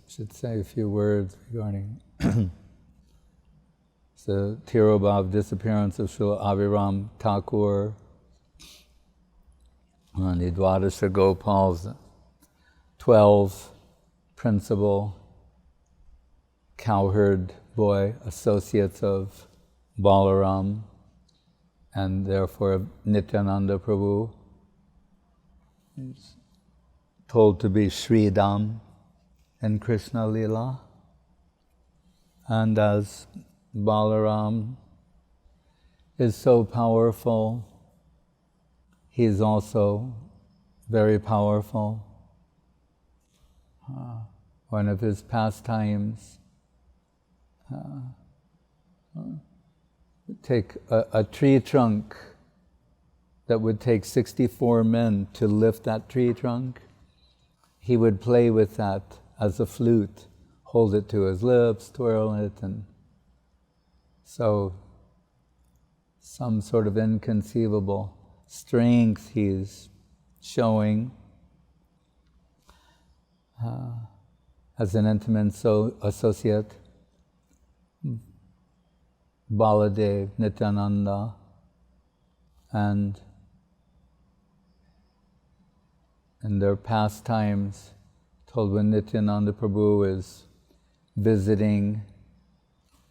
should say a few words regarding the Tirobhav disappearance of Srila Abhiram Thakur and the Dwadasha Gopals, 12 principal cowherd boy associates of Balaram and therefore of Nityananda Prabhu. He's told to be Sridham in Krishna Lila. And as Balaram is so powerful, he's also very powerful. One of his pastimes, take a tree trunk that would take 64 men to lift that tree trunk. He would play with that as a flute, hold it to his lips, twirl it, and so some sort of inconceivable strength he's showing as an intimate associate. Baladev, Nityananda, and in their pastimes, told when Nityananda Prabhu is visiting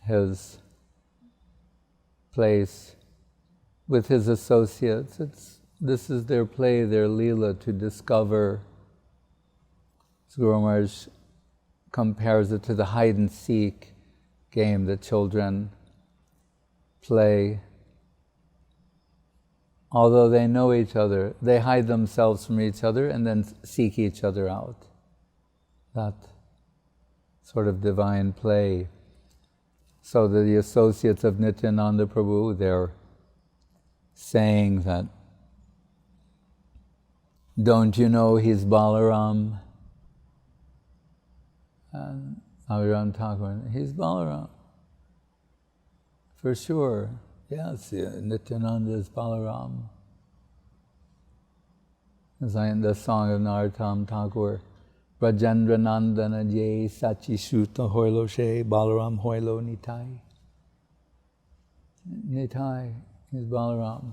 his place with his associates, this is their play, their leela, to discover. Guru Maharaj compares it to the hide and seek game that children play. Although they know each other, they hide themselves from each other and then seek each other out. That sort of divine play. So the associates of Nityananda Prabhu, they're saying that, don't you know he's Balaram? And Abhiram Thakur, he's Balaram. For sure, yes, Nityananda is Balaram. As in the song of Narottam Thakur, Brajendra Nandana Jai Sachi Shuta Hoilo She Balaram Hoilo Nitai. Nitai is Balaram.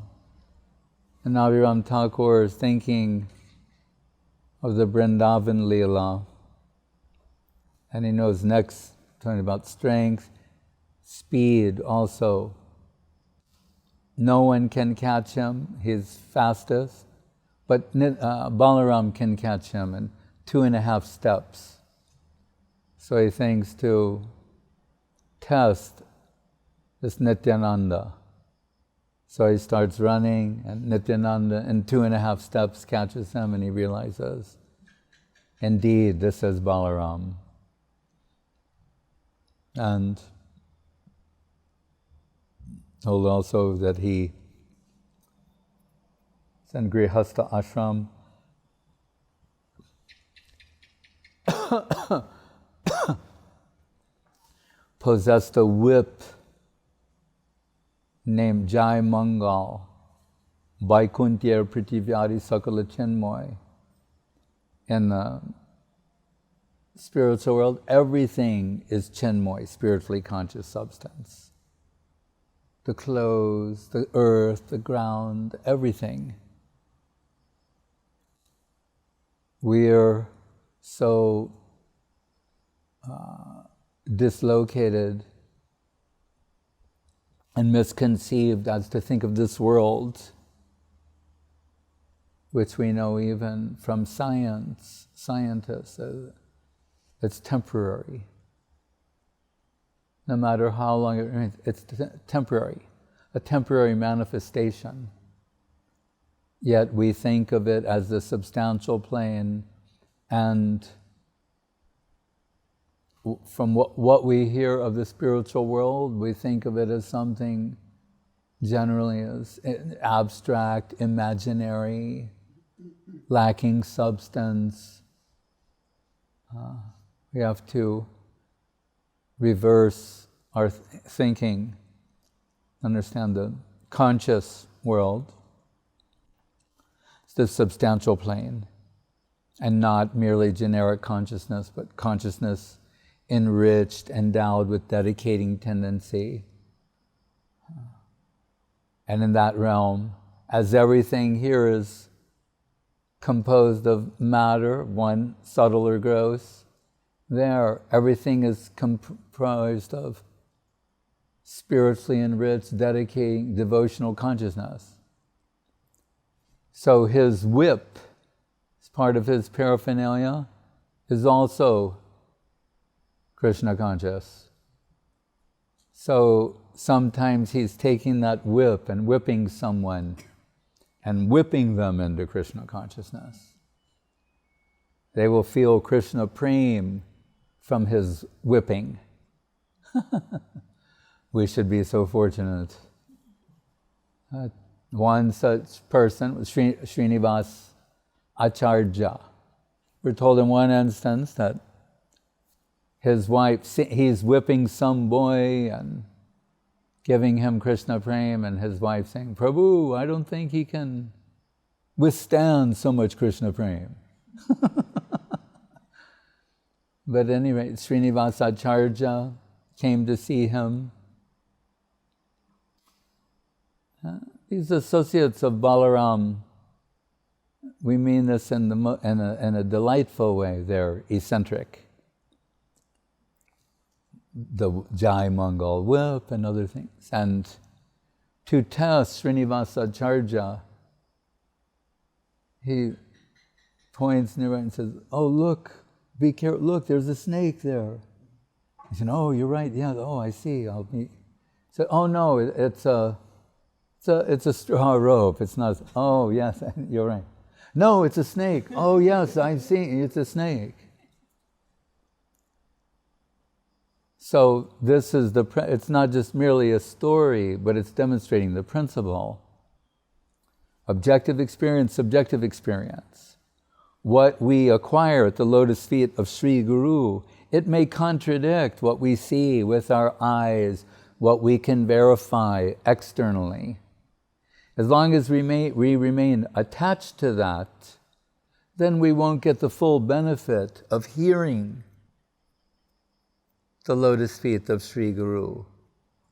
And Abhiram Thakur is thinking of the Vrindavan Leela. And he knows next, talking about strength, speed also. No one can catch him, he's fastest, but Balaram can catch him in 2.5 steps. So he thinks to test this Nityananda. So he starts running, and Nityananda in 2.5 steps catches him, and he realizes, indeed, this is Balaram. And told also that he in Grihastha ashram possessed a whip named Jai Mangal, Vaikuntya Pritivyari Sakala Chinmoy. In the spiritual world, everything is Chinmoy, spiritually conscious substance. The clothes, the earth, the ground, everything. We're so dislocated and misconceived as to think of this world, which we know even from scientists, it's temporary. No matter how long it remains, it's temporary, a temporary manifestation. Yet we think of it as the substantial plane, and from what we hear of the spiritual world, we think of it as something generally as abstract, imaginary, lacking substance. We have to reverse our thinking, understand the conscious world. It's the substantial plane. and not merely generic consciousness, but consciousness enriched, endowed with dedicating tendency. And in that realm, as everything here is composed of matter, one subtle or gross, there everything is comprised of spiritually enriched, dedicating, devotional consciousness. So his whip, as part of his paraphernalia, is also Krishna conscious. So sometimes he's taking that whip and whipping someone and whipping them into Krishna consciousness. They will feel Krishna prem from his whipping. We should be so fortunate. One such person was Srinivas Acharya. We're told in one instance that his wife, he's whipping some boy and giving him Krishna prem, and his wife saying, "Prabhu, I don't think he can withstand so much Krishna prem." But at any rate, Srinivas Acharya came to see him. These associates of Balaram, we mean this in a delightful way. They're eccentric. The Jai Mangal whip and other things. And to test Srinivasa Acharya, he points nearby and says, "Oh, look, be careful, look, there's a snake there." He said, "Oh, you're right, yeah, oh, I see, I'll meet." He said, "Oh no, it's a straw rope, it's not." "Oh yes, you're right." "No, it's a snake." "Oh yes, I see, it's a snake." So this is it's not just merely a story, but it's demonstrating the principle. Objective experience, subjective experience. What we acquire at the lotus feet of Sri Guru, it may contradict what we see with our eyes, what we can verify externally. As long as we remain attached to that, then we won't get the full benefit of hearing the lotus feet of Sri Guru,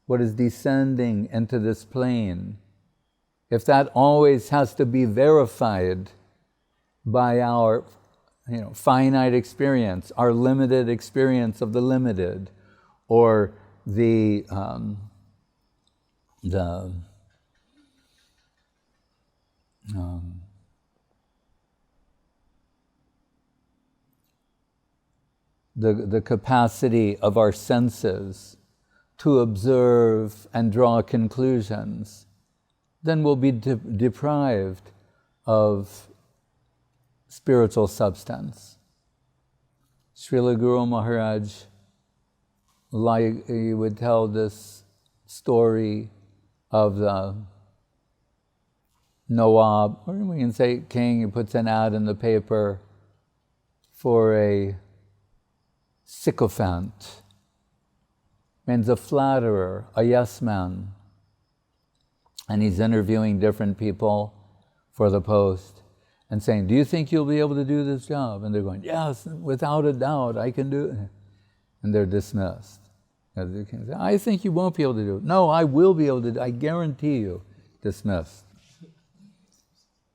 what is descending into this plane. If that always has to be verified by our finite experience, our limited experience of the limited, or the capacity of our senses to observe and draw conclusions, then we'll be deprived of spiritual substance. Srila Guru Maharaj, he would tell this story of the Nawab, or we can say king, he puts an ad in the paper for a sycophant, means a flatterer, a yes man. And he's interviewing different people for the post and saying, "Do you think you'll be able to do this job?" And they're going, "Yes, without a doubt, I can do it." And they're dismissed. And the king says, "I think you won't be able to do it." "No, I will be able to do it, I guarantee you." Dismissed.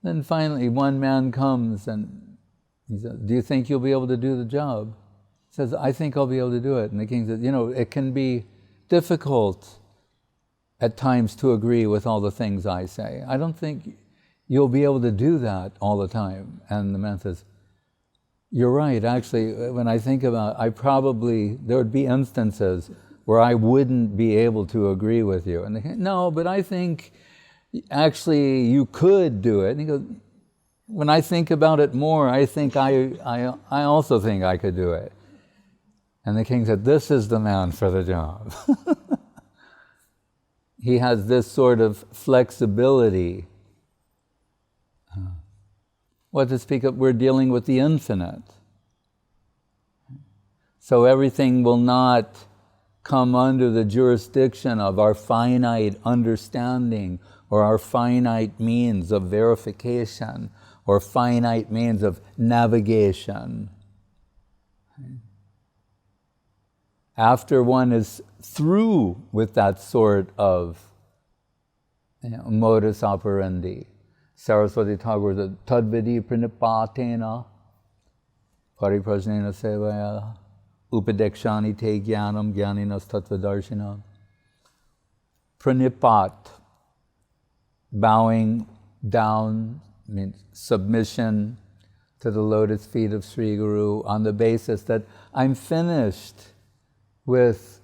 Then finally one man comes and he says, "Do you think you'll be able to do the job?" He says, "I think I'll be able to do it." And the king says, "It can be difficult at times to agree with all the things I say. I don't think you'll be able to do that all the time." And the man says, "You're right, actually, when I think about it, there would be instances where I wouldn't be able to agree with you." And they say, "No, but I think actually you could do it." And he goes, "When I think about it more, I think I also think I could do it." And the king said, "This is the man for the job." He has this sort of flexibility. What to speak of, we're dealing with the infinite. So everything will not come under the jurisdiction of our finite understanding or our finite means of verification or finite means of navigation. After one is through with that sort of modus operandi, Saraswati Thakur said, Tadvidi pranipatena pariprajnena sevaya upadekshani te jnanam jnaninas tattvadarshina. Pranipat, bowing down, means submission to the lotus feet of Sri Guru on the basis that I'm finished with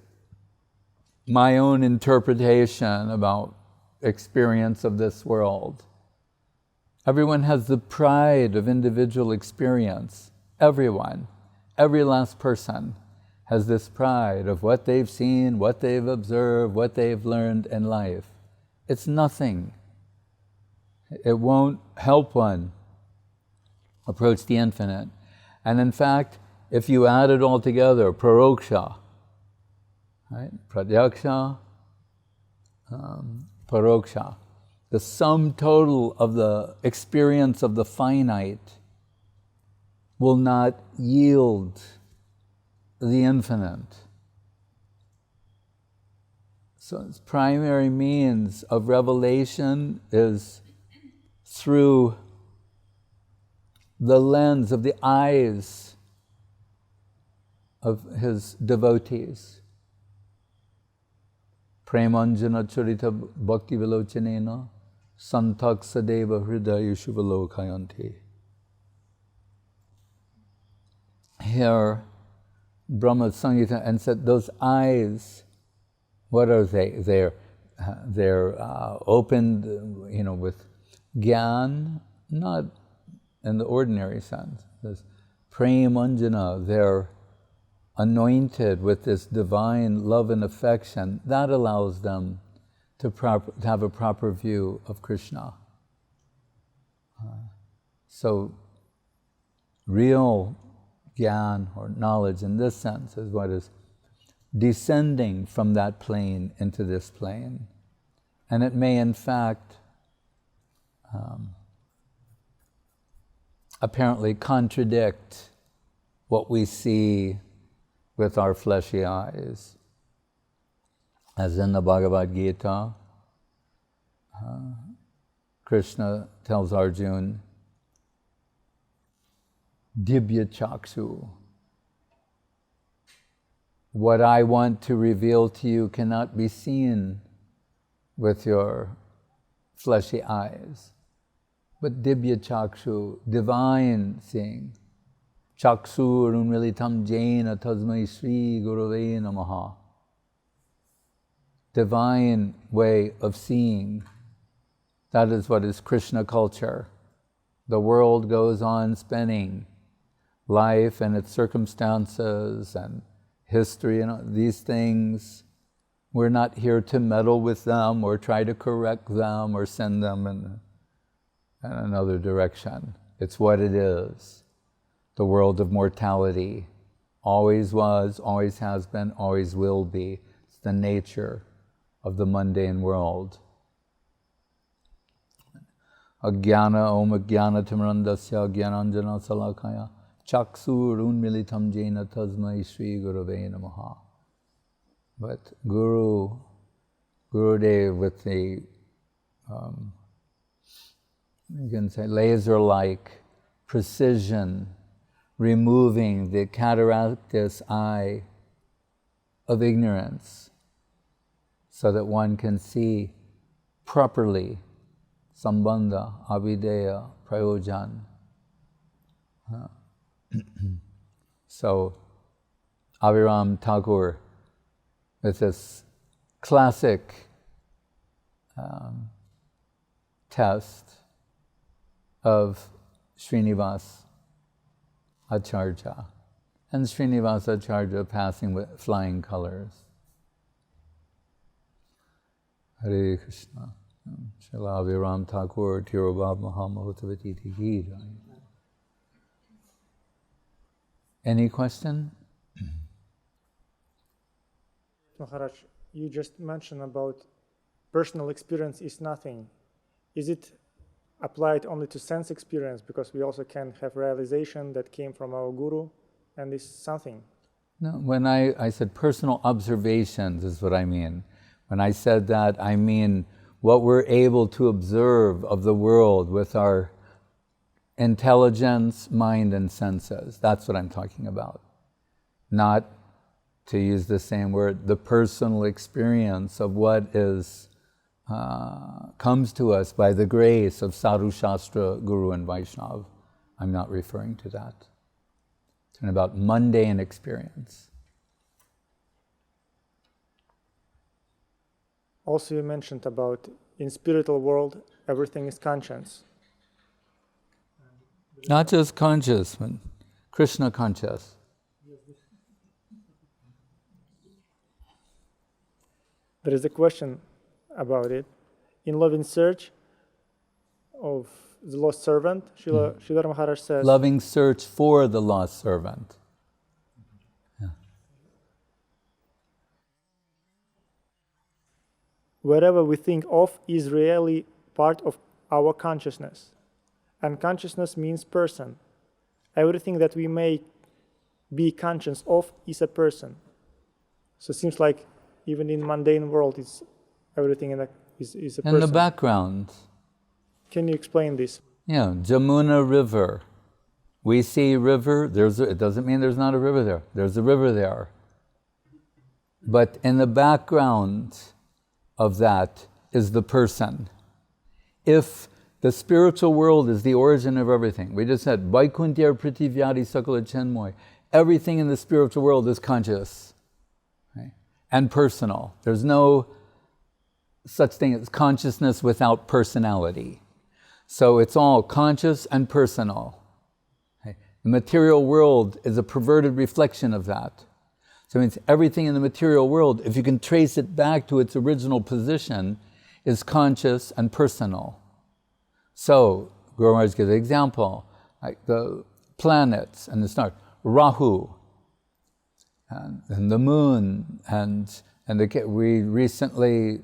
my own interpretation about experience of this world. Everyone has the pride of individual experience. Everyone, every last person has this pride of what they've seen, what they've observed, what they've learned in life. It's nothing. It won't help one approach the infinite. And in fact, if you add it all together, praroksha, right? Pratyaksha, paroksha, the sum total of the experience of the finite will not yield the infinite. So its primary means of revelation is through the lens of the eyes of his devotees. Premanjana charita bhakti vilochanena santak sadeva hridayeshu vilokhayanti. Here, Brahma Samhita, and said, those eyes, what are they? They're opened, with gyan, not in the ordinary sense. There's premanjana, they're anointed with this divine love and affection. That allows them to have a proper view of Krishna. So, real gyan or knowledge in this sense is what is descending from that plane into this plane. And it may in fact apparently contradict what we see with our fleshy eyes. As in the Bhagavad Gita, Krishna tells Arjuna, Dibya Chaksu. What I want to reveal to you cannot be seen with your fleshy eyes. But Dibya Chaksu, divine seeing. Chaksu Runmilitam Jaina Tasmai Sri Gurave Namaha. Divine way of seeing. That is what is Krishna culture. The world goes on spinning. Life and its circumstances and history and these things, we're not here to meddle with them or try to correct them or send them in another direction. It's what it is. The world of mortality always was, always has been, always will be. It's the nature of the mundane world. Agyana om agyana timarandasya gyananjana salakaya Chaksu Runmilitam Jaina Tasmai Sri Gurave Namaha. But Gurudev with the, you can say, laser-like precision, removing the cataractus eye of ignorance so that one can see properly Sambandha, Abhideya, Prayojan. So, Abhiram Thakur, with this classic test of Srinivas Acharya, and Srinivas Acharya passing with flying colors. Hare Krishna. Srila Abhiram Thakur, Tirobhab Mahamahotavati Ki Jai. Any question? Maharaj, you just mentioned about personal experience is nothing. Is it applied only to sense experience, because we also can have realization that came from our guru, and this is something. No, when I said personal observations is what I mean. When I said that, I mean what we're able to observe of the world with our intelligence, mind, and senses. That's what I'm talking about. Not, to use the same word, the personal experience of what is comes to us by the grace of Sadhu Shastra, Guru, and Vaishnav. I'm not referring to that. It's talking about mundane experience. Also, you mentioned about in spiritual world, everything is conscience. Not just conscious, but Krishna conscious. There is a question about it. In Loving Search of the Lost Servant, Sridhar Maharaj says, Loving search for the lost servant. Yeah. wherever we think of is really part of our consciousness. And consciousness means person. Everything that we may be conscious of is a person. So it seems like even in mundane world, it's everything is a person. In the background. Can you explain this? Yeah, Jamuna River. We see river, it doesn't mean there's not a river there. There's a river there. But in the background of that is the person. If the spiritual world is the origin of everything, we just said, Vaikuntya Pritivyadi Sakala Chenmoy, everything in the spiritual world is conscious, right? And personal. There's no such thing as consciousness without personality. So it's all conscious and personal. Okay? The material world is a perverted reflection of that. So it means everything in the material world, if you can trace it back to its original position, is conscious and personal. So, Guru Maharaj gives an example, like the planets and the stars, Rahu, and the moon, we recently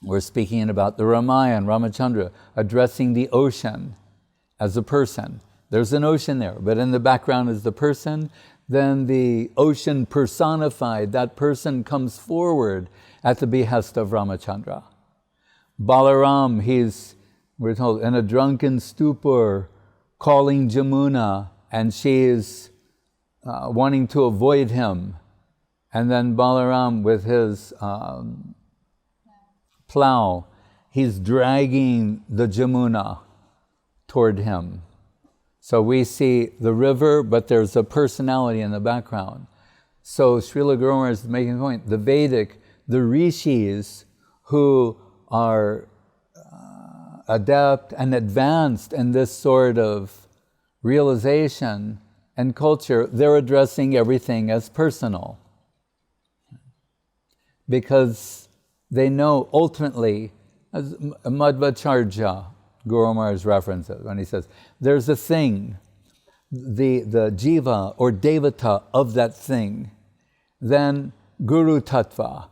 were speaking about the Ramayana, Ramachandra, addressing the ocean as a person. There's an ocean there, but in the background is the person. Then the ocean personified, that person comes forward at the behest of Ramachandra. Balaram, we're told, in a drunken stupor, calling Jamuna, and she is wanting to avoid him. And then Balaram, with his plow, he's dragging the Jamuna toward him. So we see the river, but there's a personality in the background. So Srila Guru Maharaj is making a point. The rishis who are adept and advanced in this sort of realization and culture, they're addressing everything as personal. Because they know ultimately, as Madhvacharya, Guru Maharaj references, when he says, there's a thing, the jiva or devata of that thing, then Guru Tattva.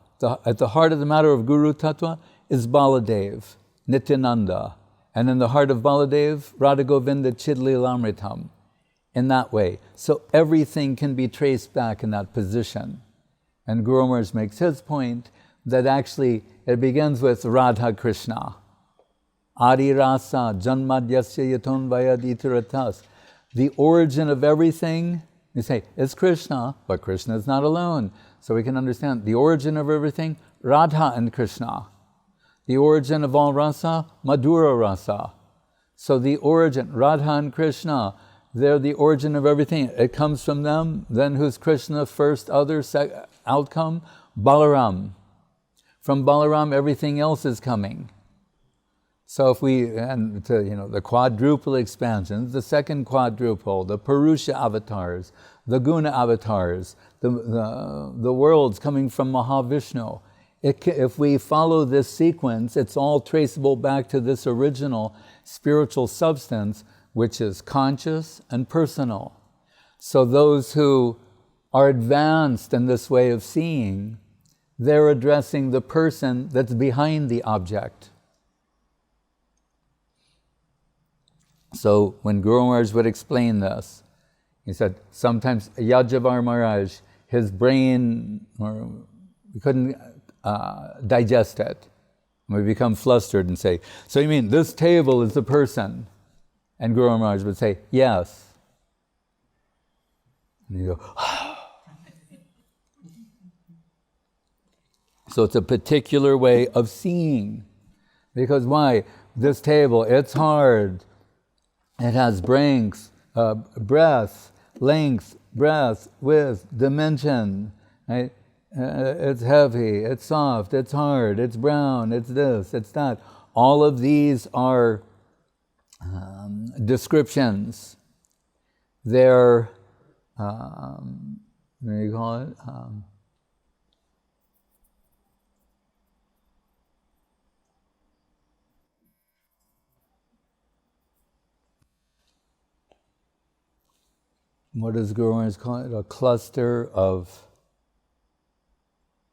At the heart of the matter of Guru Tattva is Baladev, Nityananda, and in the heart of Baladev, Radha Govinda Chidlilamritam, in that way. So everything can be traced back in that position. And Guru Maharaj makes his point that actually it begins with Radha Krishna. Adi Rasa, Janmadyasya Yaton Vayaditaratas. The origin of everything, you say, is Krishna, but Krishna is not alone. So we can understand the origin of everything, Radha and Krishna. The origin of all rasa, Madhura rasa. So the origin, Radha and Krishna, they're the origin of everything. It comes from them. Then who's Krishna? First, other, outcome? Balaram. From Balaram, everything else is coming. So if the quadruple expansions, the second quadruple, the Purusha avatars, the Guna avatars, the worlds coming from Mahavishnu, if we follow this sequence, it's all traceable back to this original spiritual substance, which is conscious and personal. So those who are advanced in this way of seeing, they're addressing the person that's behind the object. So when Guru Maharaj would explain this, he said sometimes Yajavar Maharaj, his brain, we couldn't digest it. We become flustered and say, so you mean this table is the person? And Guru Maharaj would say, yes. And you go, so it's a particular way of seeing. Because why? This table, it's hard. It has breadth, length, breadth, width, dimension. Right? It's heavy, it's soft, it's hard, it's brown, it's this, it's that. All of these are descriptions. They're, what do you call it? What does Guru Maharaj call it? A cluster of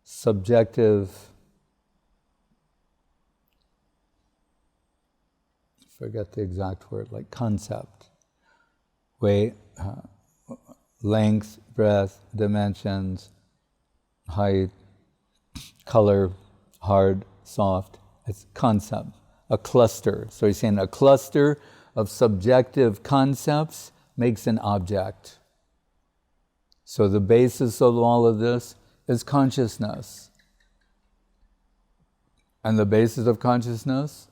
subjective, forget the exact word, like concept, weight, length, breadth, dimensions, height, color, hard, soft. It's concept, a cluster. So he's saying a cluster of subjective concepts makes an object. So the basis of all of this is consciousness. And the basis of consciousness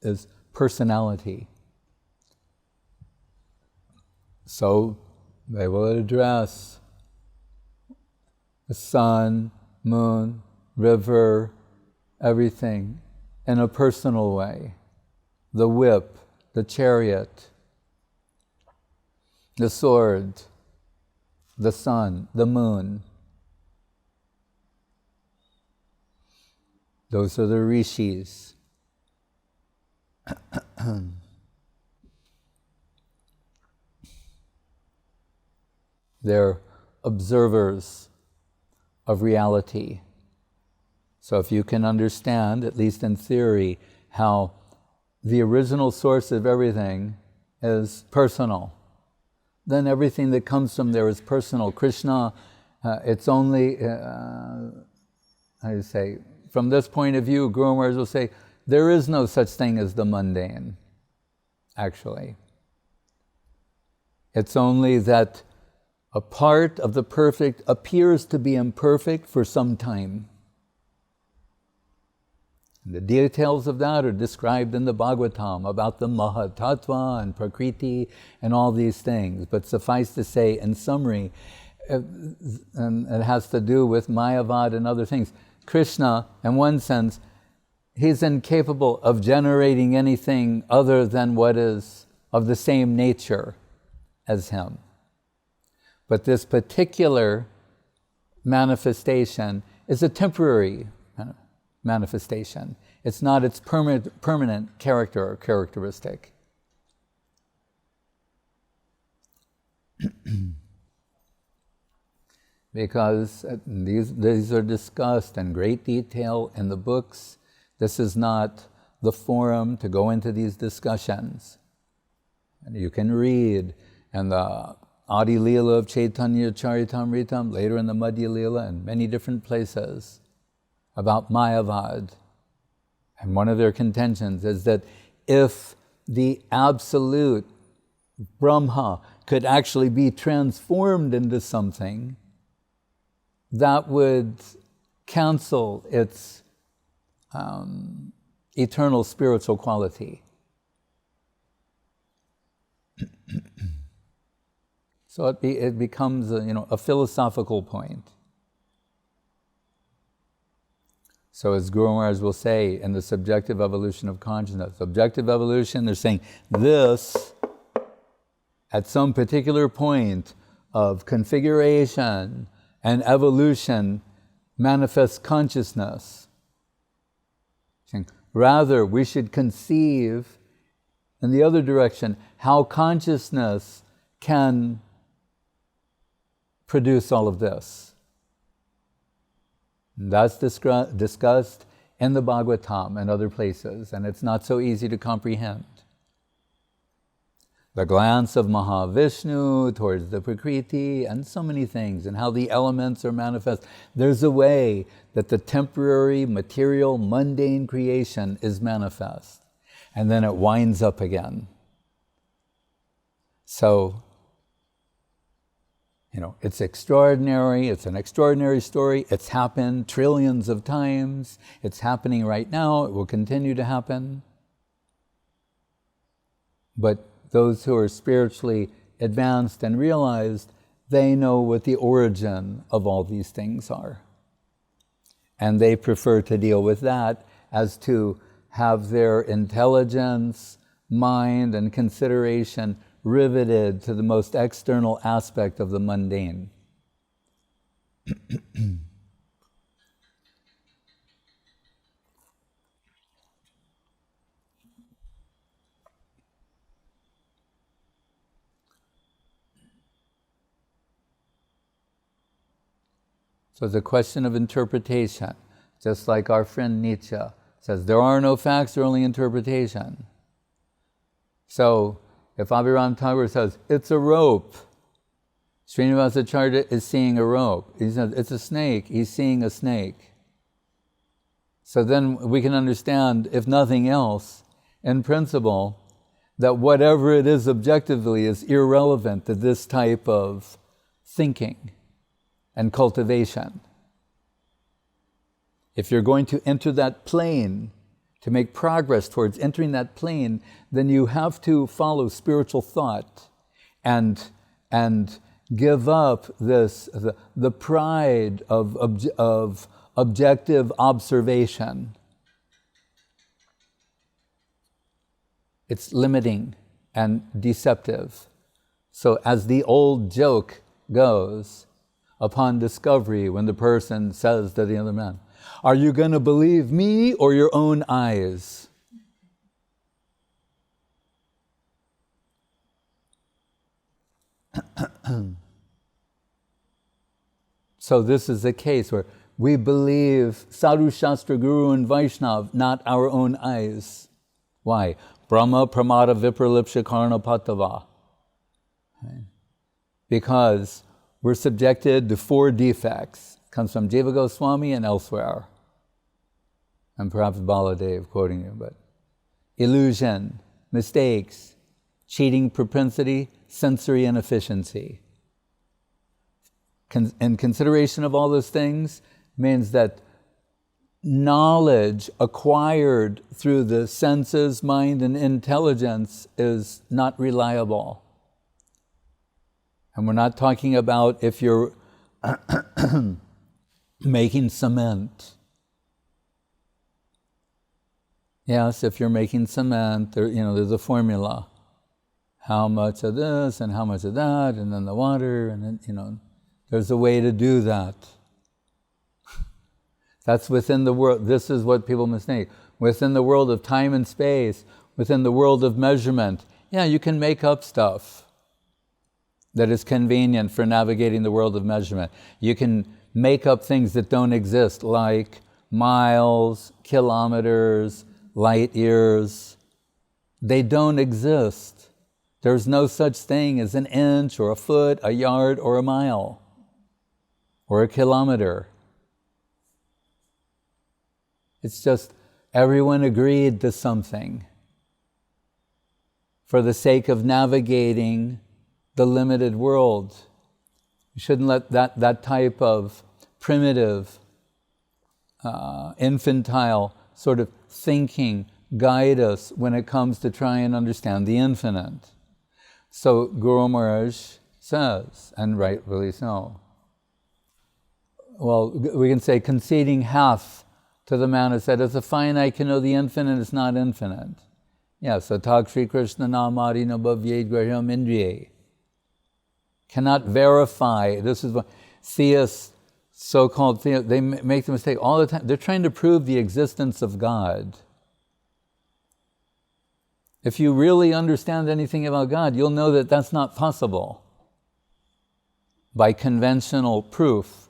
is personality. So they will address the sun, moon, river, everything in a personal way. The whip, the chariot, the sword, the sun, the moon. Those are the rishis. They're observers of reality. So if you can understand, at least in theory, how the original source of everything is personal, then everything that comes from there is personal. Krishna, it's only, how do you say, from this point of view, Guru Maharaj will say, there is no such thing as the mundane, actually. It's only that a part of the perfect appears to be imperfect for some time. The details of that are described in the Bhagavatam about the Mahatattva and Prakriti and all these things. But suffice to say, in summary, and it has to do with Mayavad and other things. Krishna, in one sense, he's incapable of generating anything other than what is of the same nature as him. But this particular manifestation is a temporary manifestation. It's not its permanent character or characteristic. Because these are discussed in great detail in the books. This is not the forum to go into these discussions. And you can read in the Adi Leela of Chaitanya Charitamritam, later in the Madhya Leela, and many different places about Mayavad. And one of their contentions is that if the absolute Brahma could actually be transformed into something, that would cancel its eternal spiritual quality. So it becomes a philosophical point. So as Guru Maharaj will say in the subjective evolution of consciousness, subjective evolution, they're saying this, at some particular point of configuration and evolution, manifests consciousness. Rather, we should conceive in the other direction, how consciousness can produce all of this. That's discussed in the Bhagavatam and other places, and it's not so easy to comprehend. The glance of Mahavishnu towards the Prakriti, and so many things, and how the elements are manifest. There's a way that the temporary, material, mundane creation is manifest, and then it winds up again. So, it's extraordinary, it's an extraordinary story, it's happened trillions of times, it's happening right now, it will continue to happen. But those who are spiritually advanced and realized, they know what the origin of all these things are. And they prefer to deal with that as to have their intelligence, mind, and consideration riveted to the most external aspect of the mundane. So it's a question of interpretation, just like our friend Nietzsche says, there are no facts, there are only interpretation. So if Abhiram Thakur says, it's a rope, Srinivasacharya is seeing a rope. He says, it's a snake, he's seeing a snake. So then we can understand, if nothing else, in principle, that whatever it is objectively is irrelevant to this type of thinking and cultivation. If you're going to enter that plane, to make progress towards entering that plane, then you have to follow spiritual thought and give up the pride of objective observation. It's limiting and deceptive. So as the old joke goes, upon discovery, when the person says to the other man, are you going to believe me or your own eyes? So this is a case where we believe Sadhu Shastra, Guru and Vaishnav, not our own eyes. Why? Brahma pramada vipralipsha karna patava. Because we're subjected to 4 defects. Comes from Jiva Goswami and elsewhere. And perhaps Baladev quoting you, but illusion, mistakes, cheating propensity, sensory inefficiency. In consideration of all those things means that knowledge acquired through the senses, mind, and intelligence is not reliable. And we're not talking about if you're making cement. Yes, if you're making cement, there's a formula. How much of this and how much of that, and then the water, and then, there's a way to do that. That's within the world. This is what people mistake. Within the world of time and space, within the world of measurement, you can make up stuff that is convenient for navigating the world of measurement. You can make up things that don't exist, like miles, kilometers, light years. They don't exist. There's no such thing as an inch or a foot, a yard or a mile, or a kilometer. It's just everyone agreed to something for the sake of navigating the limited world. You shouldn't let that type of primitive, infantile sort of thinking guide us when it comes to try and understand the infinite. So Guru Maharaj says, and rightfully so, well, we can say conceding half to the man who said, as a finite can know the infinite, it's not infinite. So Tag Sri Krishna namari nabhavyed grahyam indriye. Cannot verify. This is what theists, so-called theists, they make the mistake all the time. They're trying to prove the existence of God. If you really understand anything about God, you'll know that that's not possible by conventional proof.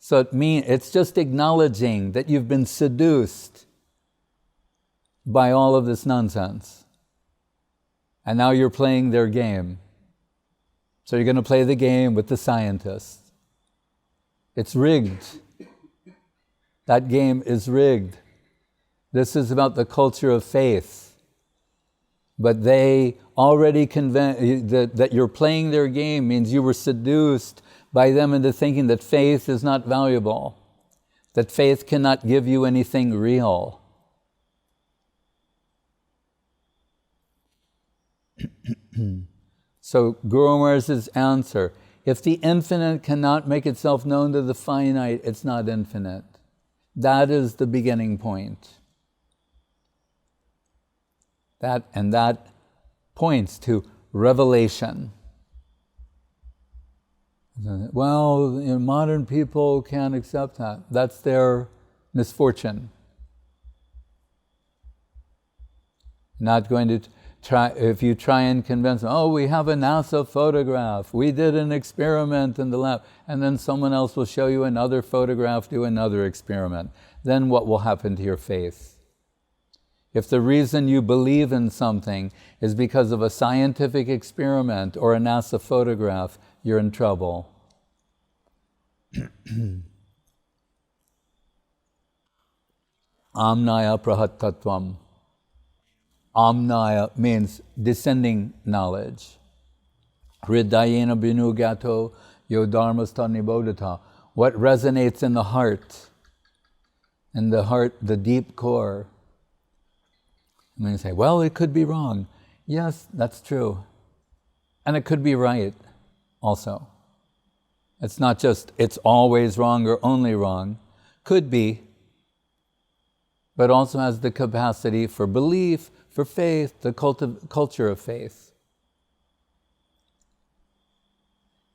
So it's just acknowledging that you've been seduced by all of this nonsense. And now you're playing their game. So you're going to play the game with the scientists. It's rigged. That game is rigged. This is about the culture of faith. But they already convinced that you're playing their game means you were seduced by them into thinking that faith is not valuable, that faith cannot give you anything real. So Guru Maharaj's answer, if the infinite cannot make itself known to the finite, it's not infinite. That is the beginning point. That points to revelation. Well, modern people can't accept that. That's their misfortune. Not going to try, if you try and convince them, oh, we have a NASA photograph, we did an experiment in the lab, and then someone else will show you another photograph, do another experiment. Then what will happen to your faith? If the reason you believe in something is because of a scientific experiment or a NASA photograph, you're in trouble. Amnaya prahattatvam. Amnaya means descending knowledge. Hridayena binugato yodharmasta nibodhata. What resonates in the heart, the deep core. And then you say, well, it could be wrong. Yes, that's true. And it could be right also. It's not just it's always wrong or only wrong. Could be, but also has the capacity for belief, for faith, the culture of faith.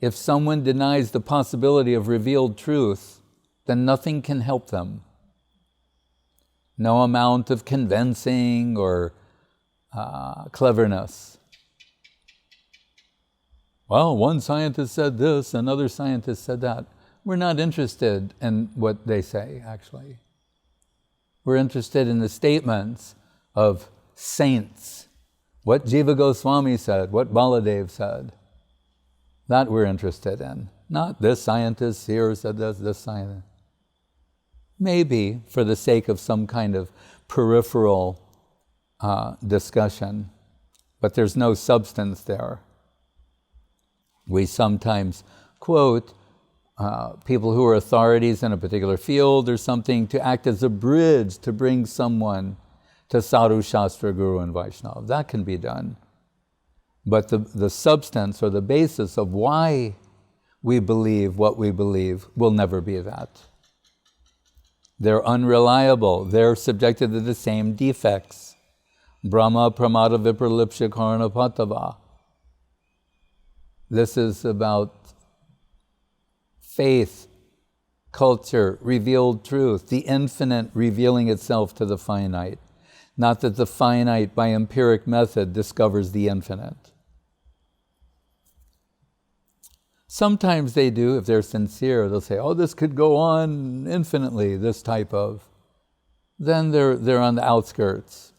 If someone denies the possibility of revealed truth, then nothing can help them. No amount of convincing or cleverness. Well, one scientist said this, another scientist said that. We're not interested in what they say, actually. We're interested in the statements of saints. What Jiva Goswami said, what Baladev said. That we're interested in. Not this scientist here said this scientist. Maybe for the sake of some kind of peripheral discussion, but there's no substance there. We sometimes quote people who are authorities in a particular field or something to act as a bridge to bring someone to Sadhu, Shastra, Guru, and Vaishnava. That can be done. But the substance or the basis of why we believe what we believe will never be that. They're unreliable. They're subjected to the same defects. Brahma pramada vipralipsha karana patava. This is about faith, culture, revealed truth, the infinite revealing itself to the finite. Not that the finite, by empiric method, discovers the infinite. Sometimes they do, if they're sincere, they'll say, oh, this could go on infinitely, this type of. Then they're on the outskirts.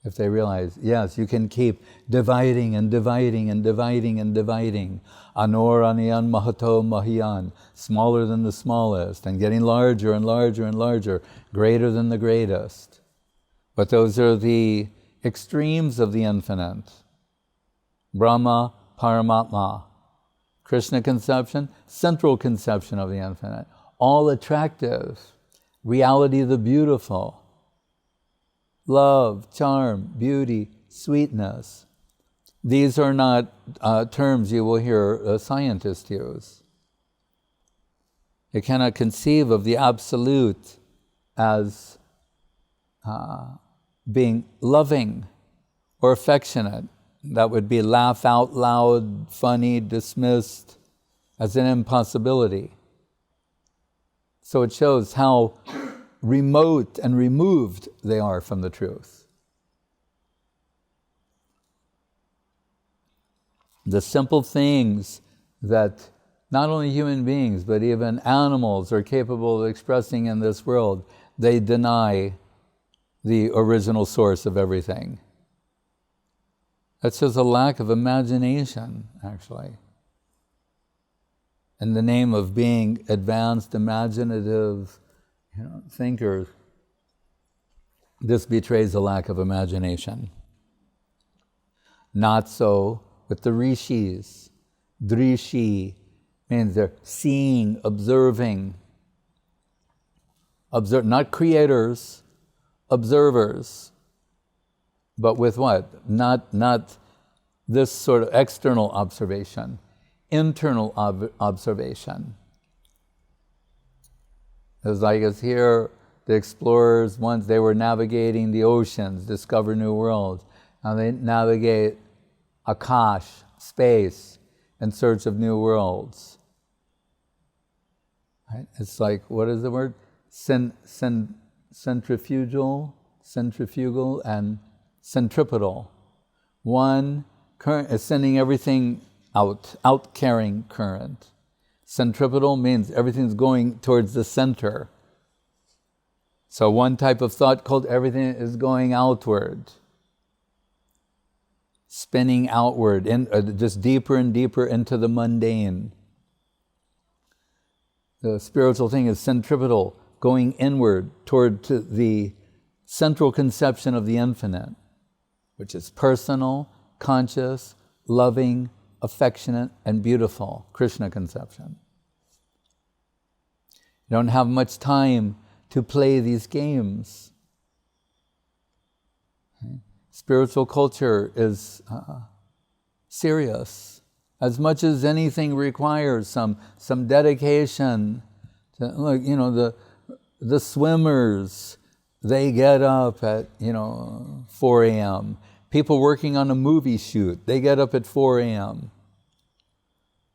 If they realize, yes, you can keep dividing and dividing and dividing and dividing. Anor aniyan mahato mahiyan, smaller than the smallest, and getting larger and larger and larger, greater than the greatest. But those are the extremes of the infinite. Brahma, Paramatma. Krishna conception, central conception of the infinite. All attractive. Reality of the beautiful. Love, charm, beauty, sweetness. These are not terms you will hear a scientist use. You cannot conceive of the absolute as being loving or affectionate. That would be laugh out loud, funny, dismissed as an impossibility. So it shows how remote and removed they are from the truth. The simple things that not only human beings, but even animals are capable of expressing in this world, they deny the original source of everything. That's just a lack of imagination, actually. In the name of being advanced, imaginative, thinkers, this betrays a lack of imagination. Not so with the rishis. Drishi means they're seeing, observing. Not creators, observers. But with what? Not this sort of external observation, internal observation. It's like it's here, the explorers, once they were navigating the oceans, discover new worlds. Now they navigate Akash, space, in search of new worlds. Right? It's like, what is the word? Centrifugal, and centripetal. One current is sending everything out carrying current. Centripetal means everything's going towards the center. So one type of thought called everything is going outward, spinning outward, just deeper and deeper into the mundane. The spiritual thing is centripetal, going inward toward to the central conception of the infinite, which is personal, conscious, loving, affectionate, and beautiful, Krishna conception. You don't have much time to play these games. Okay? Spiritual culture is serious. As much as anything requires some dedication. Look, the swimmers, they get up at 4 a.m. People working on a movie shoot, they get up at 4 a.m.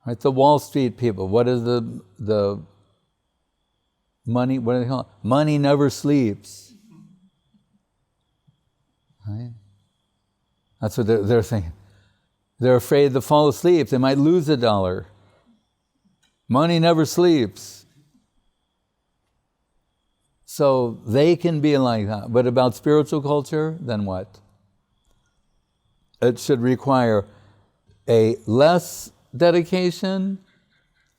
Right? The Wall Street people, what is the money? What do they call it? Money never sleeps. Right? That's what they're thinking. They're afraid to fall asleep. They might lose $1. Money never sleeps. So they can be like that. But about spiritual culture, then what? It should require a less dedication,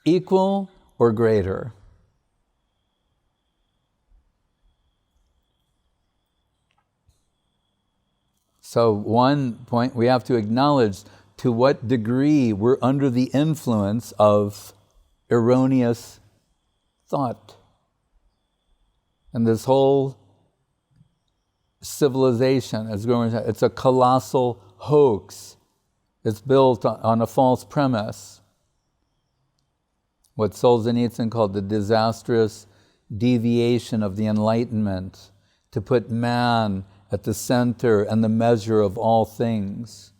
equal, or greater. So one point, we have to acknowledge to what degree we're under the influence of erroneous thought. And this whole civilization is going. It's a colossal hoax. It's built on a false premise. What Solzhenitsyn called the disastrous deviation of the Enlightenment, to put man at the center and the measure of all things.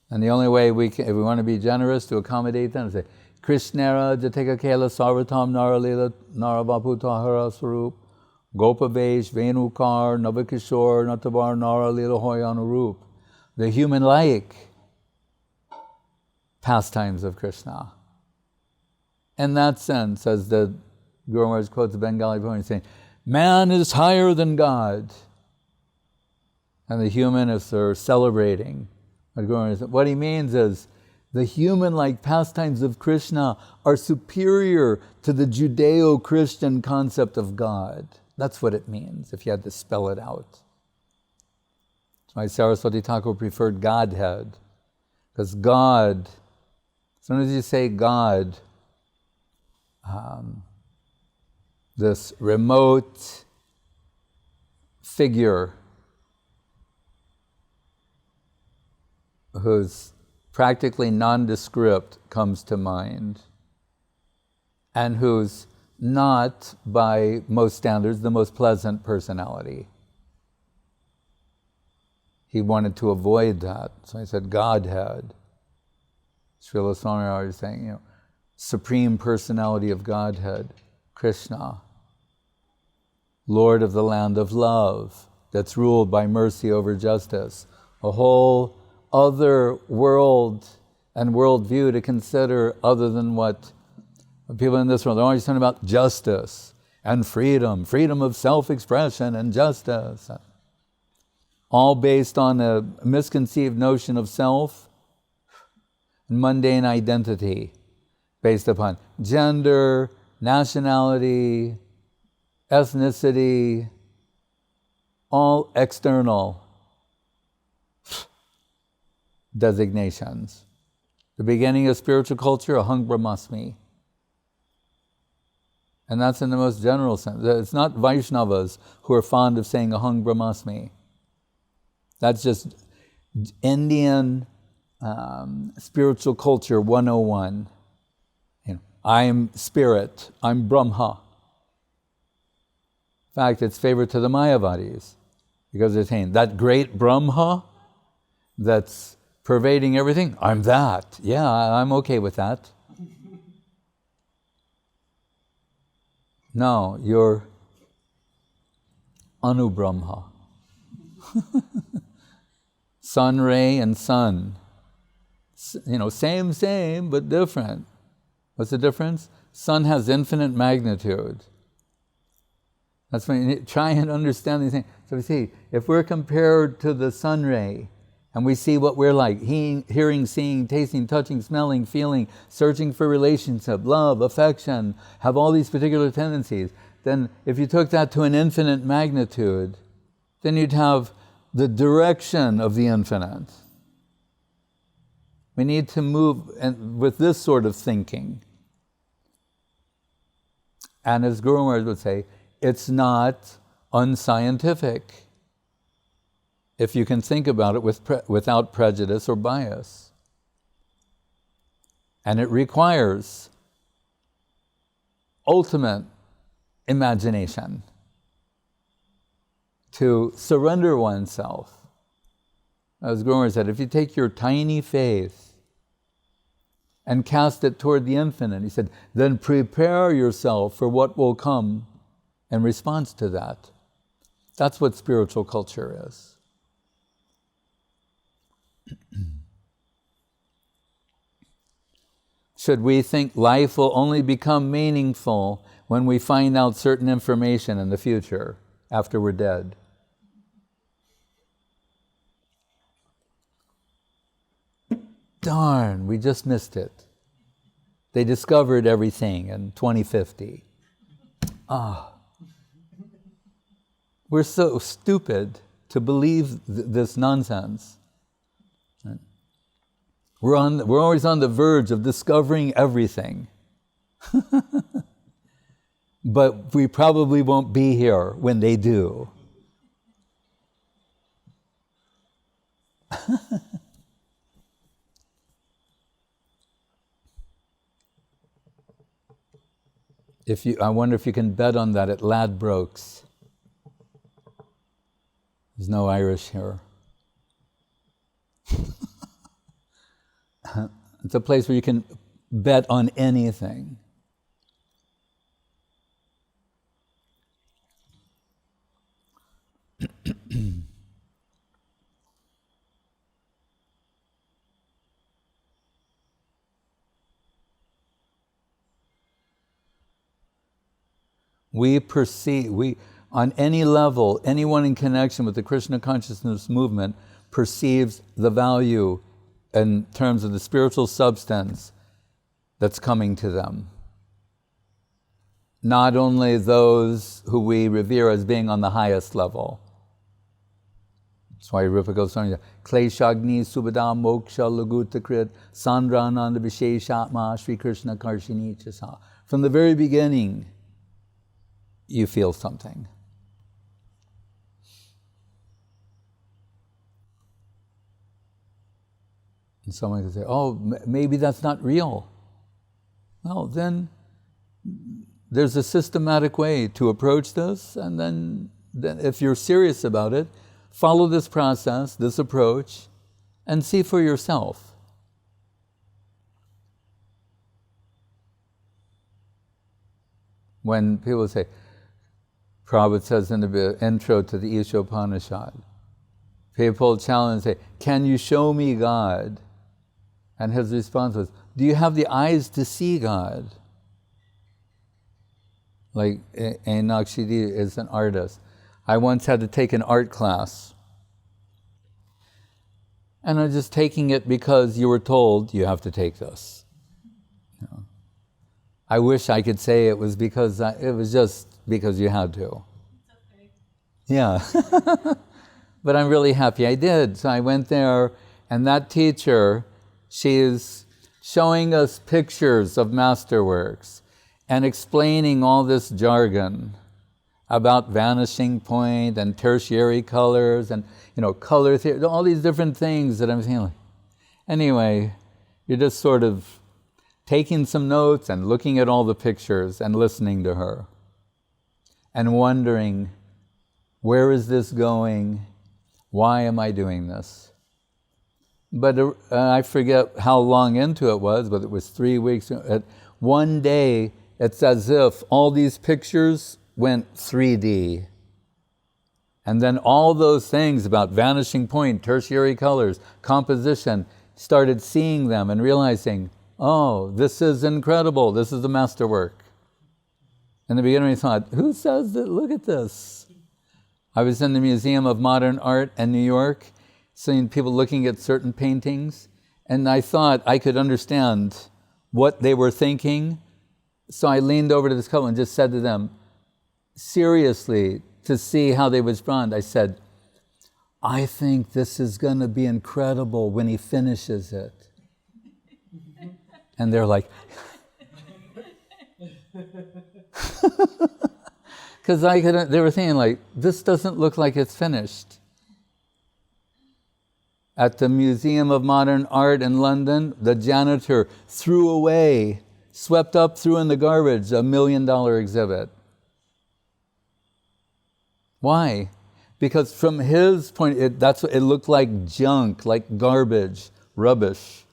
And the only way if we want to be generous to accommodate them, say, Krishnera Jatika Kela Sarvatam Naralila Naravaputa Swarup Gopavesh Venukar Navakishore Natavar Naralila Hoyanurup. The human-like pastimes of Krishna. In that sense, as the Guru Maharaj quotes the Bengali poem, saying, man is higher than God. And the humanists are celebrating. What he means is, the human-like pastimes of Krishna are superior to the Judeo-Christian concept of God. That's what it means, if you had to spell it out. That's why Saraswati Thakur preferred Godhead. Because God, as soon as you say God, this remote figure who's practically nondescript comes to mind, and who's not, by most standards, the most pleasant personality. He wanted to avoid that, so he said Godhead. Srila Swami was saying, Supreme Personality of Godhead, Krishna, Lord of the land of love, that's ruled by mercy over justice, a whole other world and worldview to consider other than what people in this world, they're always talking about justice and freedom of self-expression and justice. all based on a misconceived notion of self and mundane identity based upon gender, nationality, ethnicity, all external designations. The beginning of spiritual culture, aham brahmasmi. And that's in the most general sense. It's not Vaishnavas who are fond of saying aham brahmasmi. That's just Indian spiritual culture 101. I'm spirit, I'm Brahma. In fact, it's favorite to the Mayavadis because they're saying that great Brahma that's pervading everything, I'm that. Yeah, I'm okay with that. No, you're Anu Brahma. Sun ray and sun. Same, but different. What's the difference? Sun has infinite magnitude. That's when you try and understand these things. So we see, if we're compared to the sun ray, and we see what we're like, hearing, seeing, tasting, touching, smelling, feeling, searching for relationship, love, affection, have all these particular tendencies, then if you took that to an infinite magnitude, then you'd have the direction of the infinite. We need to move with this sort of thinking. And as Guru Maharaj would say, it's not unscientific if you can think about it without prejudice or bias. And it requires ultimate imagination to surrender oneself. As Guru Maharaj said, if you take your tiny faith and cast it toward the infinite, he said, then prepare yourself for what will come in response to that. That's what spiritual culture is. Should we think life will only become meaningful when we find out certain information in the future, after we're dead? Darn, we just missed it. They discovered everything in 2050. We're so stupid to believe this nonsense. We're always on the verge of discovering everything. But we probably won't be here when they do. I wonder if you can bet on that at Ladbrokes. There's no Irish here. It's a place where you can bet on anything. On any level, anyone in connection with the Krishna consciousness movement perceives the value in terms of the spiritual substance that's coming to them. Not only those who we revere as being on the highest level. That's why Rupa Goswami says, Kleshagni Subhada Moksha Laguta Krit Sandrananda Visheshatma Sri Krishna Karshini Chasa. From the very beginning, you feel something. And someone can say, maybe that's not real. Well, then there's a systematic way to approach this, and then if you're serious about it, follow this process, this approach, and see for yourself. When people say, Prabhupada says in the intro to the Ishopanishad, people challenge and say, can you show me God? And his response was, do you have the eyes to see God? Like Nakshidi is an artist. I once had to take an art class And I'm just taking it because you were told you have to take this. You know. I wish I could say it was because it was just because you had to. Okay. Yeah. But I'm really happy I did. So I went there, and that teacher, she's showing us pictures of masterworks and explaining all this jargon about vanishing point and tertiary colors and, color theory, all these different things that I'm feeling. Anyway, you're just sort of taking some notes and looking at all the pictures and listening to her and wondering, where is this going? Why am I doing this? But I forget how long into it was, but it was 3 weeks. One day, it's as if all these pictures went 3D. And then all those things about vanishing point, tertiary colors, composition, started seeing them and realizing, oh, this is incredible. This is the masterwork. In the beginning, I thought, who says that? Look at this. I was in the Museum of Modern Art in New York, seeing people looking at certain paintings, and I thought I could understand what they were thinking. So I leaned over to this couple and just said to them, seriously, to see how they would respond, I said, I think this is going to be incredible when he finishes it. And they're like, because they were thinking like, this doesn't look like it's finished. At the Museum of Modern Art in London, the janitor threw away, swept up, threw in the garbage, $1 million exhibit. Why? Because from his point, it looked like junk, like garbage, rubbish.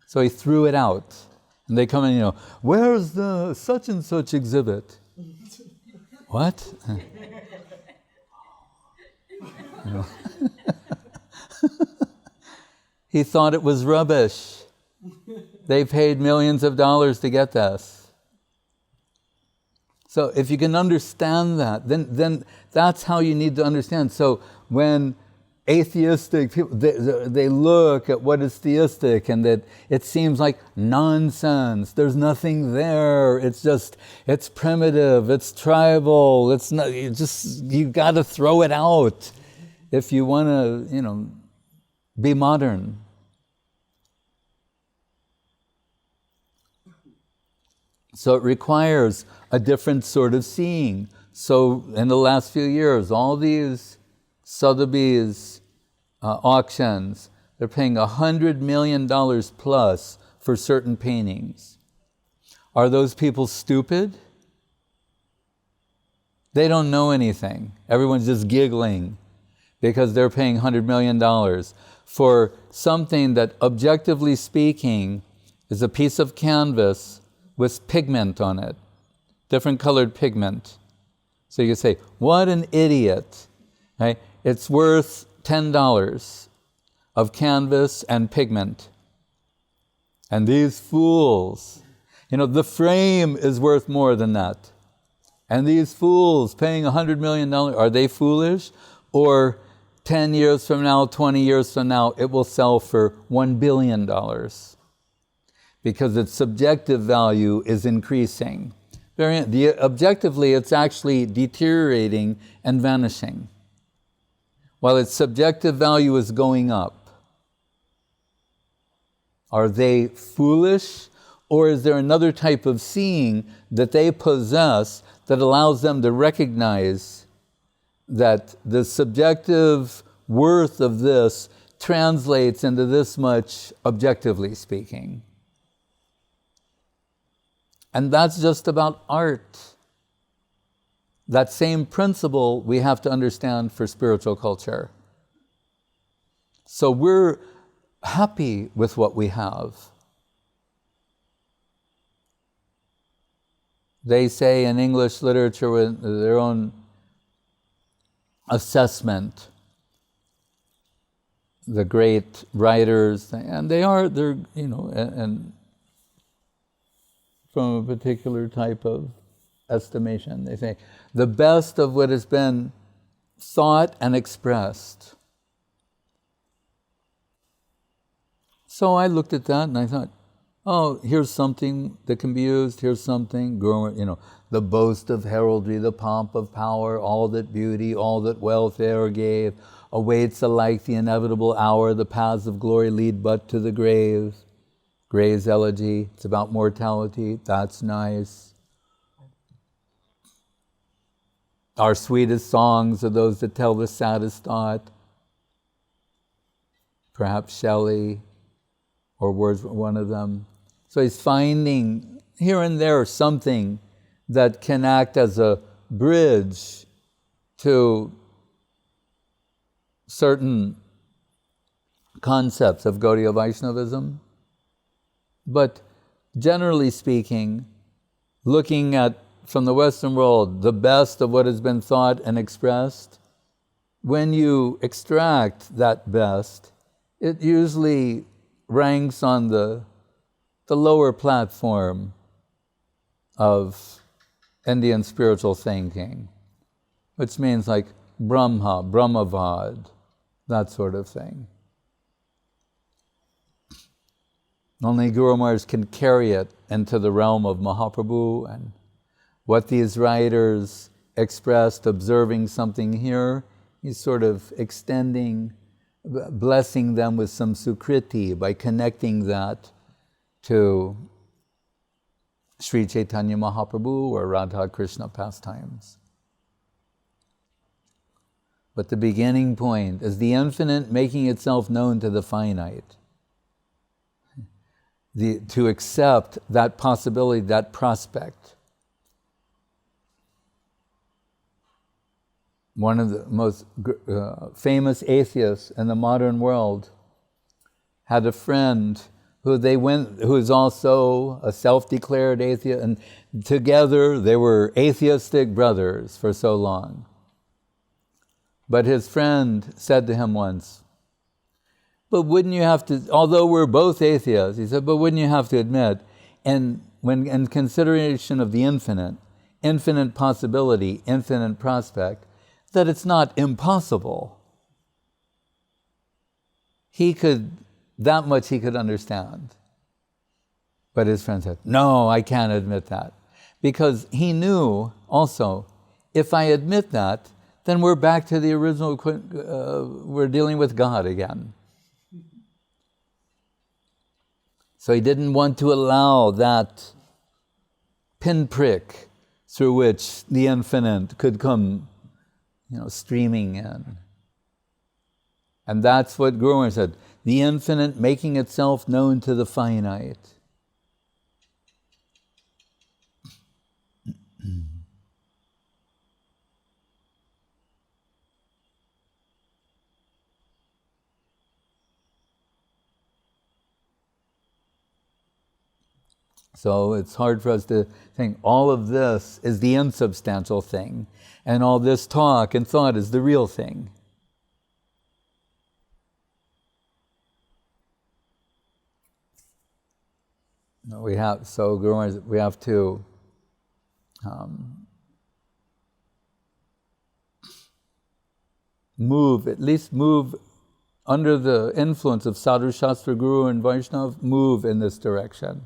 So he threw it out. And they come in, where's the such and such exhibit? What? He thought it was rubbish. They paid millions of dollars to get this. So if you can understand that, then that's how you need to understand. So when atheistic people, they look at what is theistic and that it seems like nonsense. There's nothing there. It's primitive. It's tribal. It's not. You got to throw it out if you want to, be modern. So it requires a different sort of seeing. So in the last few years, all these Sotheby's auctions, they're paying $100 million plus for certain paintings. Are those people stupid? They don't know anything. Everyone's just giggling because they're paying $100 million for something that, objectively speaking, is a piece of canvas with pigment on it, different colored pigment. So you can say, what an idiot, right? It's worth $10 of canvas and pigment. And these fools, the frame is worth more than that. And these fools paying $100 million, are they foolish? Or 10 years from now, 20 years from now, it will sell for $1 billion. Because its subjective value is increasing. Objectively, it's actually deteriorating and vanishing, while its subjective value is going up. Are they foolish, or is there another type of seeing that they possess that allows them to recognize that the subjective worth of this translates into this much, objectively speaking? And that's just about art. That same principle we have to understand for spiritual culture. So we're happy with what we have. They say in English literature, with their own assessment, the great writers, and they're and from a particular type of estimation. They say, the best of what has been thought and expressed So I looked at that and I thought, oh, here's something that can be used, here's something, the boast of heraldry, the pomp of power, all that beauty, all that wealth e'er gave, awaits alike the inevitable hour, the paths of glory lead but to the grave. Gray's elegy, it's about mortality, that's nice. Our sweetest songs are those that tell the saddest thought. Perhaps Shelley or Wordsworth, one of them. So he's finding here and there something that can act as a bridge to certain concepts of Gaudiya Vaishnavism. But generally speaking, looking at, from the Western world, the best of what has been thought and expressed, when you extract that best, it usually ranks on the lower platform of Indian spiritual thinking, which means like Brahma, Brahmavad, that sort of thing. Only Guru Maharaj can carry it into the realm of Mahaprabhu, and what these writers expressed, observing something here, he's sort of extending, blessing them with some sukriti by connecting that to Sri Chaitanya Mahaprabhu or Radha Krishna pastimes. But the beginning point is the infinite making itself known to the finite. To accept that possibility, that prospect. One of the most famous atheists in the modern world had a friend who is also a self-declared atheist, and together they were atheistic brothers for so long. But his friend said to him once, but wouldn't you have to, although we're both atheists, he said, but wouldn't you have to admit, and when in consideration of the infinite possibility, infinite prospect, that it's not impossible. That much he could understand. But his friend said, no, I can't admit that. Because he knew also, if I admit that, then we're back to the original, we're dealing with God again. So he didn't want to allow that pinprick through which the infinite could come, streaming in. And that's what Guru Maharaj said, the infinite making itself known to the finite. So it's hard for us to think all of this is the insubstantial thing, and all this talk and thought is the real thing. We have to move under the influence of Sadhu Shastra, Guru and Vaishnava, move in this direction.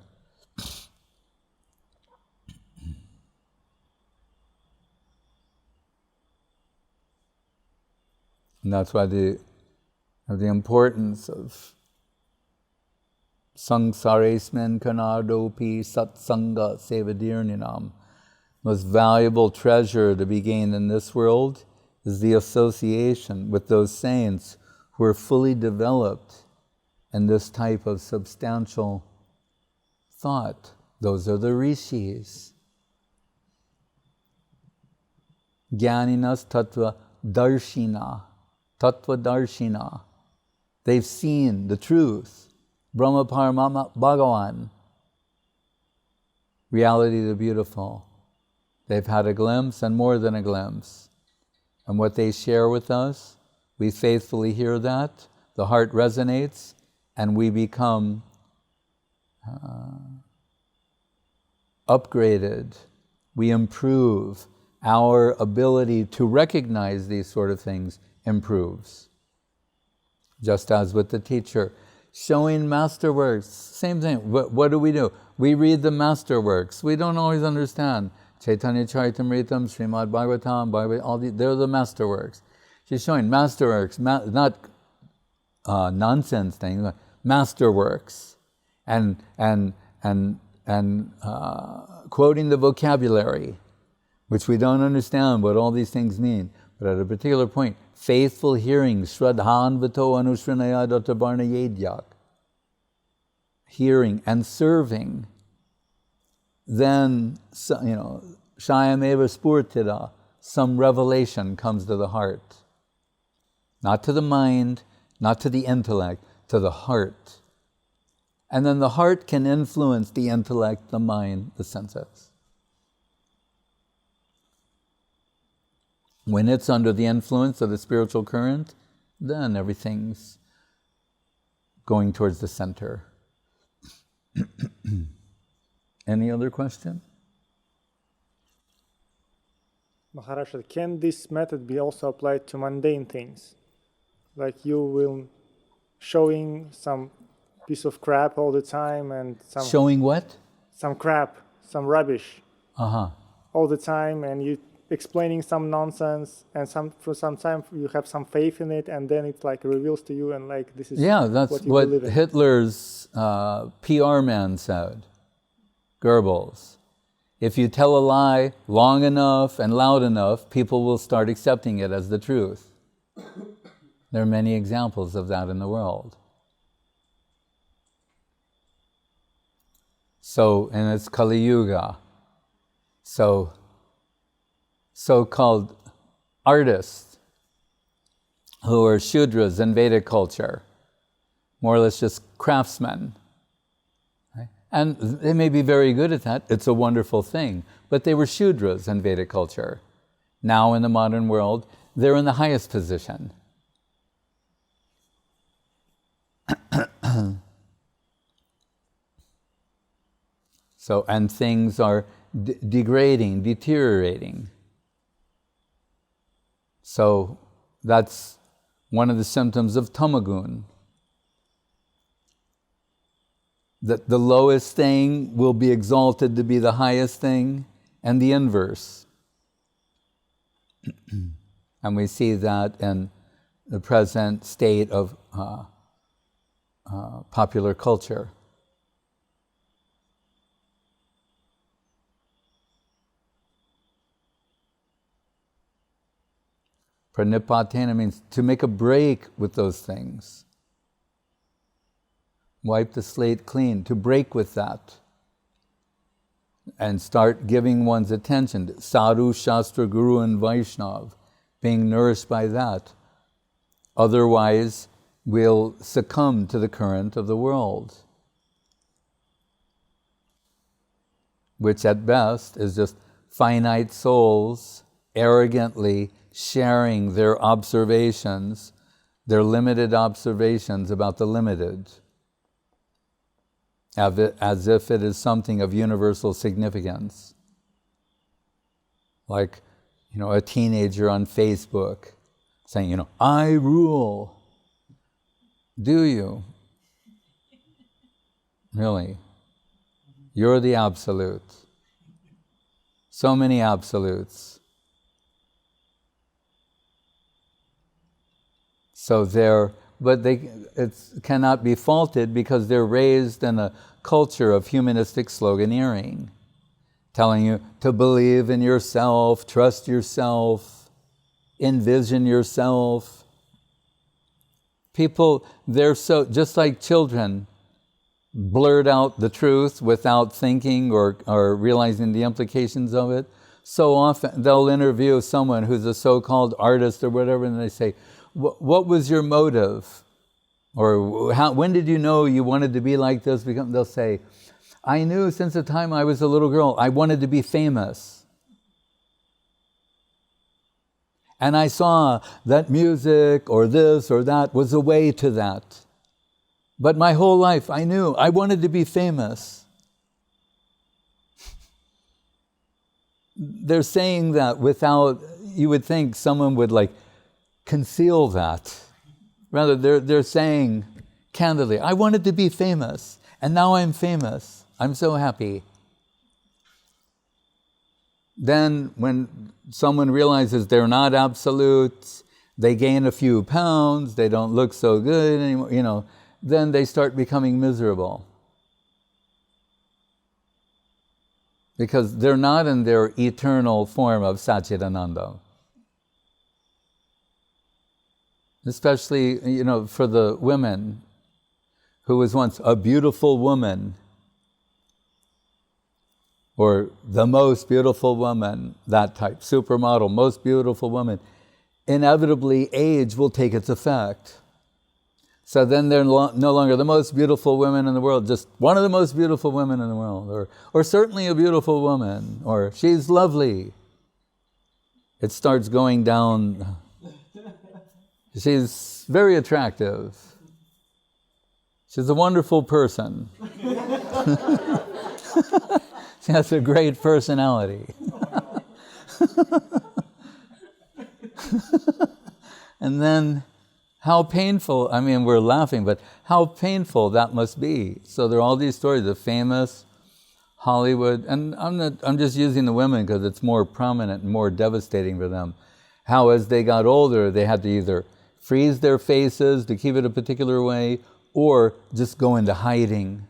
And that's why the importance of Sangsaresmen Kanardopi Satsanga Sevadirninam. Most valuable treasure to be gained in this world is the association with those saints who are fully developed in this type of substantial thought. Those are the rishis. Jnaninas tattva darshina. Tattva darshina. They've seen the truth. Brahma Paramama Bhagavan. Reality the beautiful. They've had a glimpse and more than a glimpse. And what they share with us, we faithfully hear that, the heart resonates, and we become upgraded. We improve. Our ability to recognize these sort of things improves. Just as with the teacher, showing masterworks. Same thing. What do? We read the masterworks. We don't always understand. Chaitanya Charitamritam, Srimad Bhagavatam, they're the masterworks. She's showing masterworks, not nonsense things, but masterworks, and quoting the vocabulary, which we don't understand what all these things mean. But at a particular point, faithful hearing, Shraddhan Vato Anusrinaya Dattavarna Yedyak, hearing and serving, then, Shayameva Spurtida, some revelation comes to the heart. Not to the mind, not to the intellect, to the heart. And then the heart can influence the intellect, the mind, the senses. When it's under the influence of the spiritual current, then everything's going towards the center. Any other question? Maharaj, can this method be also applied to mundane things? Like you will showing some piece of crap all the time and some... Showing what? Some crap, some rubbish. Uh-huh. All the time, and you explaining some nonsense, and for some time you have some faith in it, and then it like reveals to you, and like this is that's what Hitler's PR man said, Goebbels. If you tell a lie long enough and loud enough, people will start accepting it as the truth. There are many examples of that in the world. So, and it's Kali Yuga. So, so-called artists who are Shudras in Vedic culture, more or less just craftsmen. Right? And they may be very good at that, it's a wonderful thing, but they were Shudras in Vedic culture. Now in the modern world, they're in the highest position. So, and things are degrading, deteriorating. So that's one of the symptoms of tamagun. That the lowest thing will be exalted to be the highest thing, and the inverse. And we see that in the present state of popular culture. Pranipatena means to make a break with those things. Wipe the slate clean, to break with that. And start giving one's attention to Sadhu, Shastra, Guru and Vaishnav, being nourished by that. Otherwise, we'll succumb to the current of the world, which at best is just finite souls arrogantly sharing their observations, their limited observations about the limited, as if it is something of universal significance. Like, a teenager on Facebook saying, I rule. Do you? Really? You're the absolute. So many absolutes. So it cannot be faulted because they're raised in a culture of humanistic sloganeering, telling you to believe in yourself, trust yourself, envision yourself. People, they're so, just like children, blurt out the truth without thinking or realizing the implications of it. So often they'll interview someone who's a so-called artist or whatever, and they say, what was your motive? Or when did you know you wanted to be like this? They'll say, I knew since the time I was a little girl, I wanted to be famous. And I saw that music or this or that was a way to that. But my whole life I knew I wanted to be famous. They're saying that without, you would think someone would conceal that. Rather, they're saying candidly. I wanted to be famous, and now I'm famous. I'm so happy. Then when someone realizes they're not absolute, they gain a few pounds, they don't look so good anymore, then they start becoming miserable. Because they're not in their eternal form of Satchidananda. Especially, for the women who was once a beautiful woman, or the most beautiful woman, that type, supermodel, most beautiful woman, inevitably age will take its effect. So then they're no longer the most beautiful women in the world, just one of the most beautiful women in the world, or certainly a beautiful woman, or she's lovely. It starts going down. She's very attractive. She's a wonderful person. She has a great personality. And then how painful, we're laughing, but how painful that must be. So there are all these stories of famous Hollywood, and I'm just using the women because it's more prominent and more devastating for them. How as they got older, they had to either freeze their faces to keep it a particular way, or just go into hiding.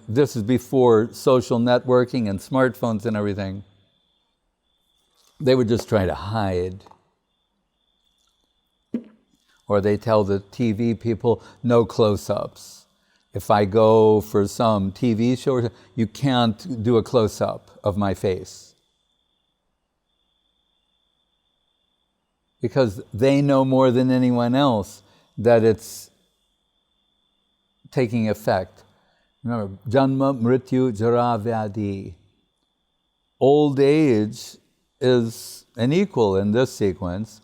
This is before social networking and smartphones and everything. They would just try to hide. Or they tell the TV people, no close-ups. If I go for some TV show, you can't do a close-up of my face. Because they know more than anyone else that it's taking effect. Remember, Janma, Mrityu, Jara, Vyadi. Old age is an equal in this sequence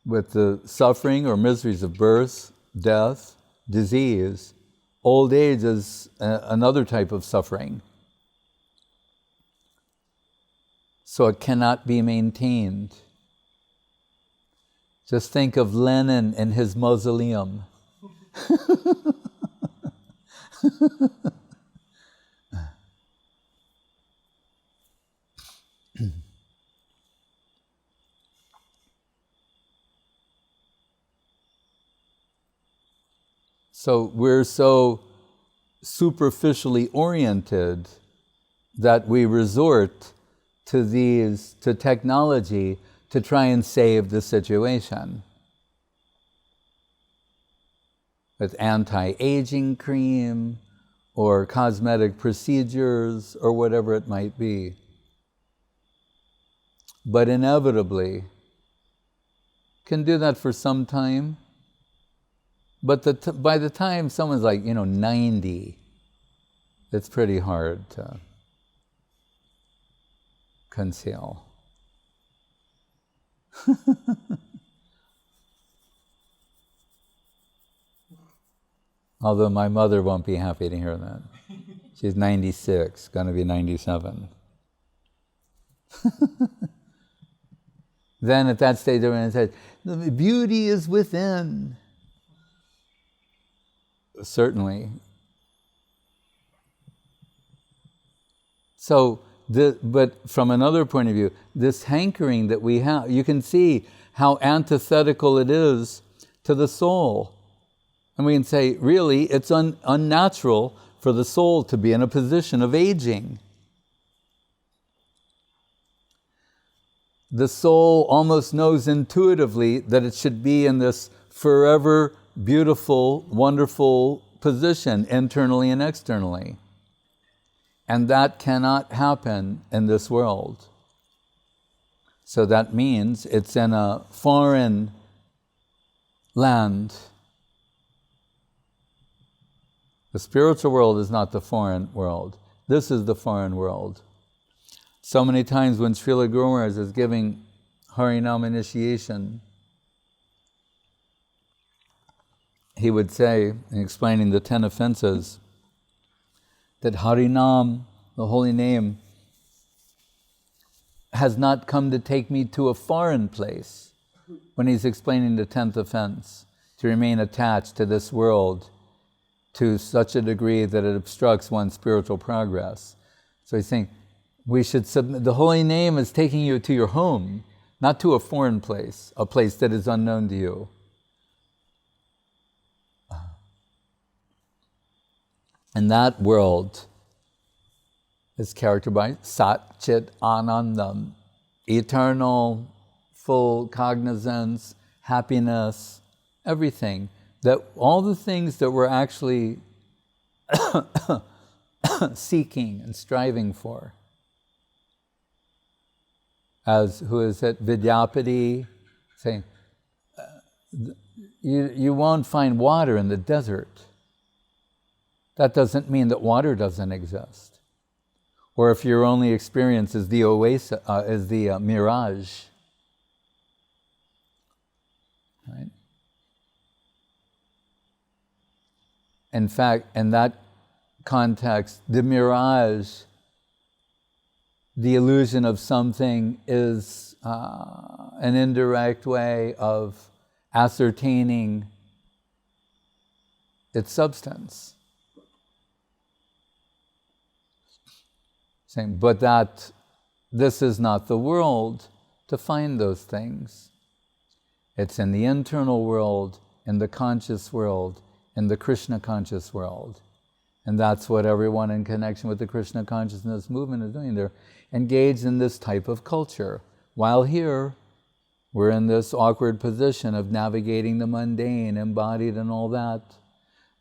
with the suffering or miseries of birth, death, disease. Old age is another type of suffering. So it cannot be maintained. Just think of Lenin in his mausoleum. So we're so superficially oriented that we resort to technology to try and save the situation. With anti-aging cream or cosmetic procedures or whatever it might be. But inevitably, can do that for some time. But by the time someone's 90, it's pretty hard to conceal. Although my mother won't be happy to hear that. She's 96, going to be 97. Then at that stage, everyone says, the beauty is within. Certainly. So, but from another point of view, this hankering that we have, you can see how antithetical it is to the soul. And we can say, really, it's unnatural for the soul to be in a position of aging. The soul almost knows intuitively that it should be in this forever beautiful, wonderful position, internally and externally. And that cannot happen in this world. So that means it's in a foreign land. The spiritual world is not the foreign world. This is the foreign world. So many times when Srila Guru Maharaj is giving Harinam initiation, he would say, in explaining the 10 offenses, that Harinam, the holy name, has not come to take me to a foreign place when he's explaining the 10th offense. to remain attached to this world to such a degree that it obstructs one's spiritual progress. So he's saying, we should submit. The holy name is taking you to your home, not to a foreign place, a place that is unknown to you. And that world is characterized by Sat Chit Anandam, eternal, full cognizance, happiness, everything. That all the things that we're actually seeking and striving for. As who is it? Vidyapati saying, you won't find water in the desert. That doesn't mean that water doesn't exist. Or if your only experience is the oasis, is the mirage. Right? In fact, in that context, the mirage, the illusion of something, is an indirect way of ascertaining its substance. Saying, but that this is not the world to find those things. It's in the internal world, in the conscious world, in the Krishna conscious world. And that's what everyone in connection with the Krishna consciousness movement is doing. They're engaged in this type of culture. While here, we're in this awkward position of navigating the mundane, embodied and all that.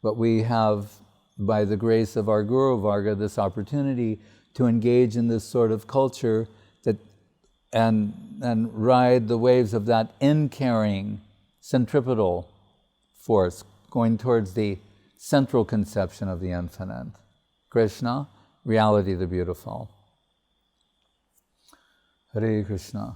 But we have, by the grace of our Guru Varga, this opportunity to engage in this sort of culture that, and ride the waves of that in-carrying centripetal force, going towards the central conception of the infinite. Krishna, reality the beautiful. Hare Krishna.